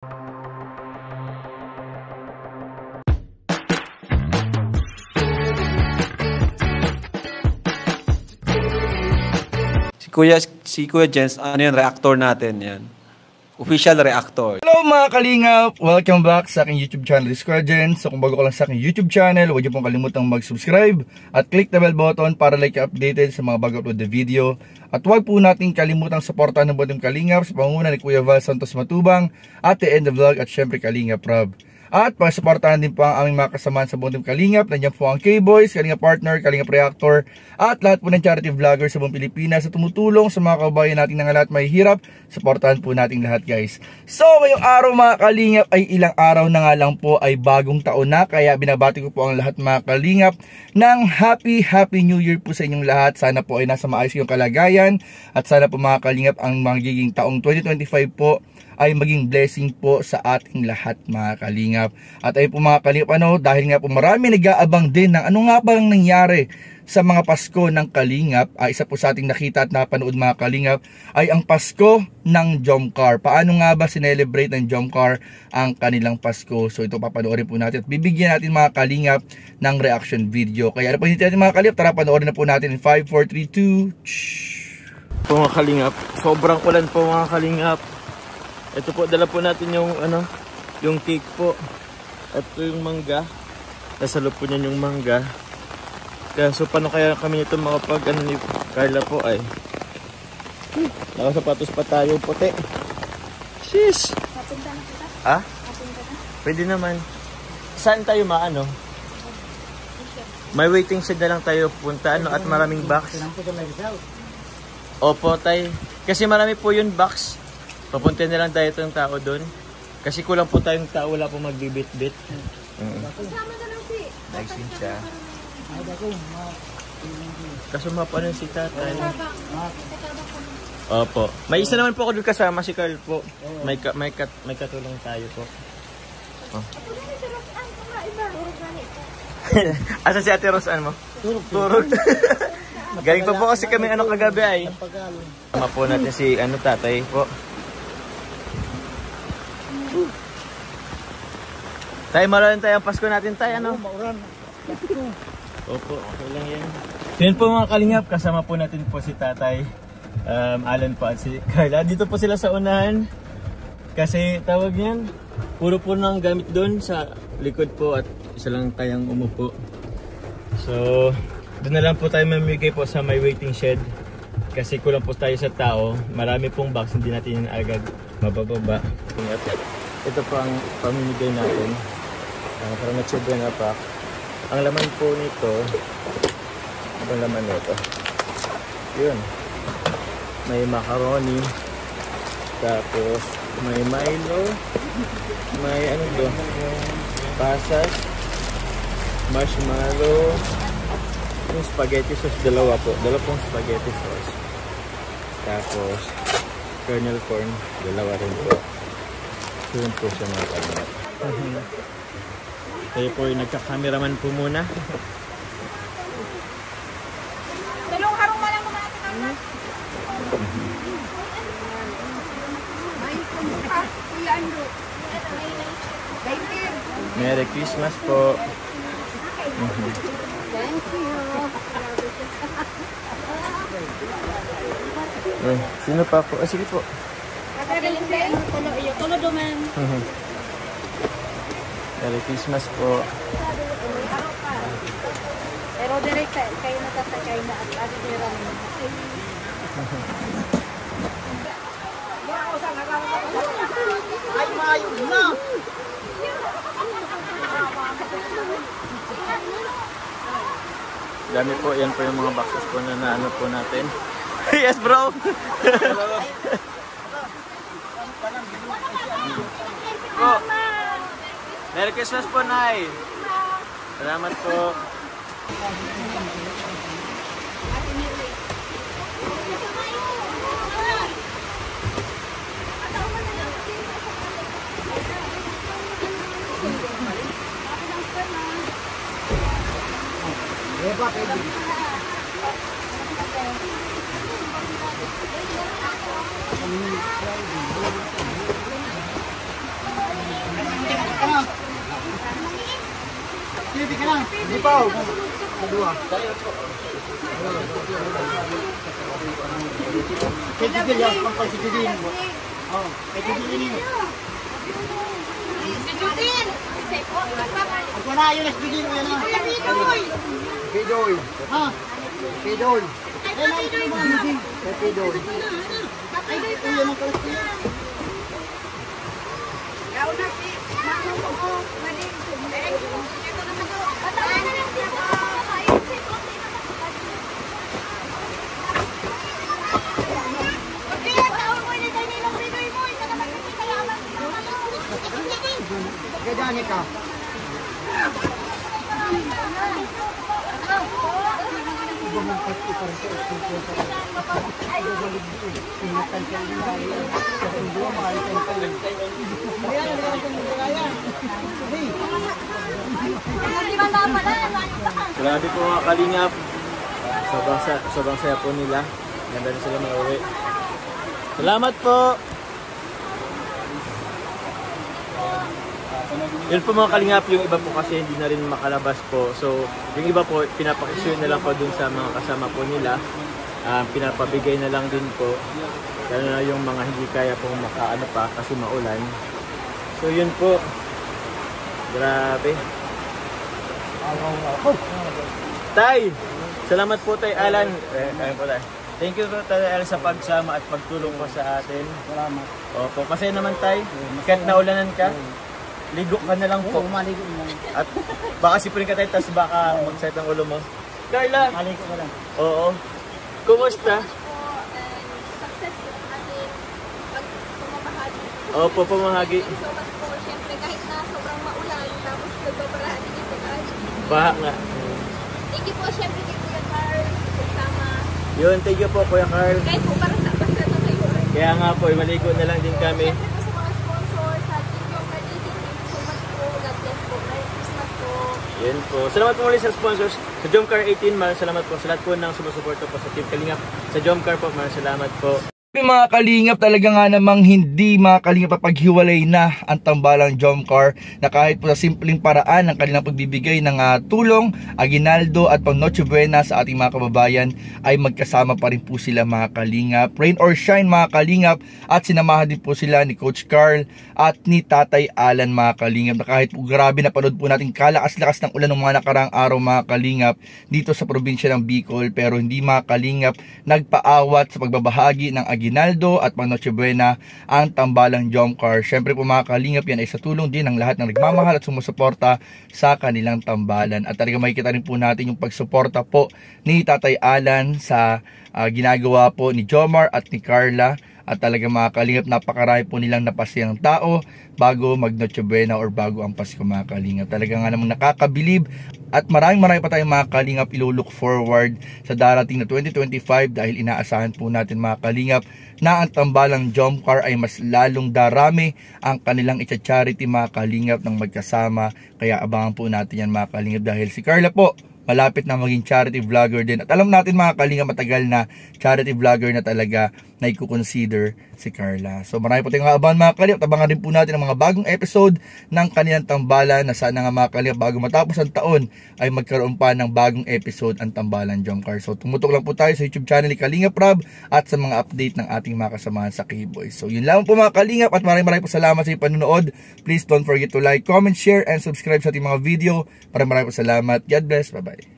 Si Kuya Jens, ano yan, reactor natin yan. Official reactor. Hello mga kalingap! Welcome back sa aking YouTube channel, this is Kuya Jens. So kung bago ka lang sa aking YouTube channel, huwag niyo pong kalimutang mag-subscribe at click the bell button para like updated sa mga bago upload na video. At huwag po natin kalimutang supportahan ng Butim Kalingap sa pangunguna ni Kuya Val Santos Matubang at the end of the vlog at syempre Kalingap Rob. At pagsuportahan din po ang aming mga kasamahan sa Butim Kalingap. Nandiyan po ang K-Boys, Kalingap Partner, Kalingap Reactor at lahat po ng charity vloggers sa buong Pilipinas sa tumutulong sa mga kababayan natin na lahat may hirap. Suportahan po natin lahat guys. So ngayong araw mga Kalingap ay ilang araw na nga lang po ay bagong taon na. Kaya binabati ko po ang lahat mga Kalingap ng Happy New Year po sa inyong lahat. Sana po ay nasa maayos yung kalagayan. At sana po mga Kalingap ang magiging taong 2025 po ay maging blessing po sa ating lahat mga Kalingap. At ay po mga Kalingap, dahil nga po marami nag-aabang din ng ano nga bang nangyari sa mga Pasko ng Kalingap. Isa po sa ating nakita at napanood mga Kalingap ay ang Pasko ng Jomcar. Paano nga ba sinelebrate ng Jomcar ang kanilang Pasko? So ito papanoorin po natin at bibigyan natin mga Kalingap ng reaction video. Kaya ano po hindi natin mga Kalingap, tara panoorin na po natin in 5, 4, 3, 2 po mga Kalingap, sobrang ulan po mga Kalingap. Ito po, dala po natin yung yung cake po. Ito yung mangga. Nasa loob po niyan yung mangga. Kaya so paano kaya kami nito makapag ni Carla po ay nakasapatos pa tayo puti. Sis! Papunta na kita? Ha? Papunta na? Pwede naman. Saan tayo maano? May waiting shed na lang tayo punta at maraming box. Opo tay. Kasi marami po yun box. Papunta na lang tayo itong tao doon. Kasi kulang po tayong tao, wala po magbibit-bit. Kasama na lang si... Nagsin siya. Kaso mapanon si tatay. Opo. May isa naman po ako doon kasama, si Carl po. May katulong tayo po. Oh. Asa si Ate Rosan mo? Turog. Galing pa po kasi kami kagabi ay. Tama po natin si tatay po. Tayo maroon tayo ang Pasko natin tayo Mauran. Opo, okay lang yan. Yun po mga Kalingap, kasama po natin po si Tatay Alan po at si Carla. Dito po sila sa unahan. Kasi tawag niyan, puro po ng gamit doon sa likod po at isa lang tayong umupo. So, doon na lang po tayo mamigay po sa may waiting shed. Kasi kulang po tayo sa tao. Marami pong box, hindi natin yung agad mabababa. Ito po ang pamimigay natin. Para na-children na pack. Ang laman po nito, ang laman nito. Yun. May macaroni. Tapos, may Milo. May pasas. Marshmallow. Yung spaghetti sauce, dalawa po. Dalawa pong spaghetti sauce. Tapos, kernel corn, dalawa rin po. Yun po siya mga Kalingap. Tayo po yung nagka-cameraman po muna. Dalawang harong malang mo natin ang Merry Christmas po. Thank you. Sino pa po? Sige po. Tulo duman. Merry Christmas po. Pero direct kayo natatagay na at asira naman. Ay, mayo na! Dami po, yan po yung mga boxes po na naano po natin. Yes bro! Po. Merry Christmas po, Nay! Salamat po! Pwede ka lang. Hindi pa. Dua. Kaya tigil yan. Pagpagsigilin mo. Oo. Kaya tigilin mo. Si Judin! Ako na yun. Nagbigil mo yan ha. Pidoy! Pidoy. Ha? Pidoy. Ay, Pidoy mo! Pidoy. Ay, Kuya mo pala siya. Ikaw na si Makuha mo. Maling. Ito naman ko. Bataan na lang siya. Ayun si Kote na okay, tawag mo na Danilo Pidoy mo. Ito naman kasi kalaman sila. Gadani ka. Grabe po mga kalingap. Sobrang saya po nila. Ganda na sila mauwi. Salamat po! Yun po mga kalingap, yung iba po kasi hindi na rin makalabas po. So, yung iba po, pinapakisyon na lang po dun sa mga kasama po nila. Pinapabigay na lang din po. Lalo na yung mga hindi kaya po makaano pa kasi maulan. So, yun po. Grabe. Tay! Salamat po Tay Alan. Ayun po Tay. Thank you po Tay Alan sa pagsama at pagtulong po sa atin. Salamat. Opo, kasi naman Tay, kahit naulanan ka, ligo ka na lang po. Maligo mo. At baka sipurin ka tayo, tapos baka mag-set ang ulo mo. Carla! Maligo ka lang. Oo. Kumusta? Success po natin pag pumapahagi. Opo, pumahagi. So much po, syempre kahit na sobrang maulan, tapos nagbabarahan din ito guys. Baha nga. Thank you po syempre kay Kuya Carl, kasama. Yun, thank you po Kuya Carl. Kahit po para sa basta na kayo. Kaya nga po, maligo na lang din kami. Syempre po sa mga sponsors, sa Team Yung Cardi, thank you so much po. God bless po. Merry Christmas po. Yun po. Salamat po ulit sa sponsors. Sa Jomcar 18, maraming salamat po. Sa lahat po ng sumusuporto po sa Team Kalingap. Sa Jomcar po, maraming salamat po. Mga kalingap, talaga nga namang hindi mga kalingap papaghiwalay na ang tambalang Jomcar na kahit po sa simpleng paraan ng kanilang pagbibigay ng tulong, aginaldo at pang Noche Buena sa ating mga kababayan ay magkasama pa rin po sila mga kalingap. Rain or shine mga kalingap, at sinamahan din po sila ni Coach Carl at ni Tatay Alan mga kalingap, na kahit po grabe na panood po natin kalakas-lakas ng ulan ng mga nakaraang araw mga kalingap dito sa probinsya ng Bicol, pero hindi mga kalingap nagpaawat sa pagbabahagi ng aginaldo at pang Noche Buena ang tambalang Jomcar. Syempre po mga kalingap, yan ay sa tulong din ng lahat ng nagmamahal at sumusuporta sa kanilang tambalan. At talaga makikita rin po natin yung pagsuporta po ni Tatay Alan sa ginagawa po ni Jomar at ni Carla. At talaga mga kalingap, napakarami po nilang napasayang tao bago mag Noche Buena or bago ang Pasko mga kalingap. Talaga nga namang nakakabilib, at marami pa tayong mga kalingap ilo-look forward sa darating na 2025 dahil inaasahan po natin mga kalingap na ang tambalang Jomcar ay mas lalong darami ang kanilang i-charity mga kalingap ng magkasama. Kaya abangan po natin yan mga kalingap, dahil si Carla po malapit na maging charity vlogger din. At alam natin mga kalingap, matagal na charity vlogger na talaga na i-consider si Carla. So marami po tayong abangan mga kalingap. Abangan rin po natin ang mga bagong episode ng kanilang tambalan, na sana nga mga kalingap bago matapos ang taon ay magkaroon pa ng bagong episode ang tambalan Jomcar. So tumutok lang po tayo sa YouTube channel ni Kalingap Rab at sa mga update ng ating mga kasamahan sa K-Boys. So yun lang po mga kalingap, at maraming po salamat sa panonood. Please don't forget to like, comment, share, and subscribe sa ating mga video. Maraming po salamat. God bless. Bye-bye.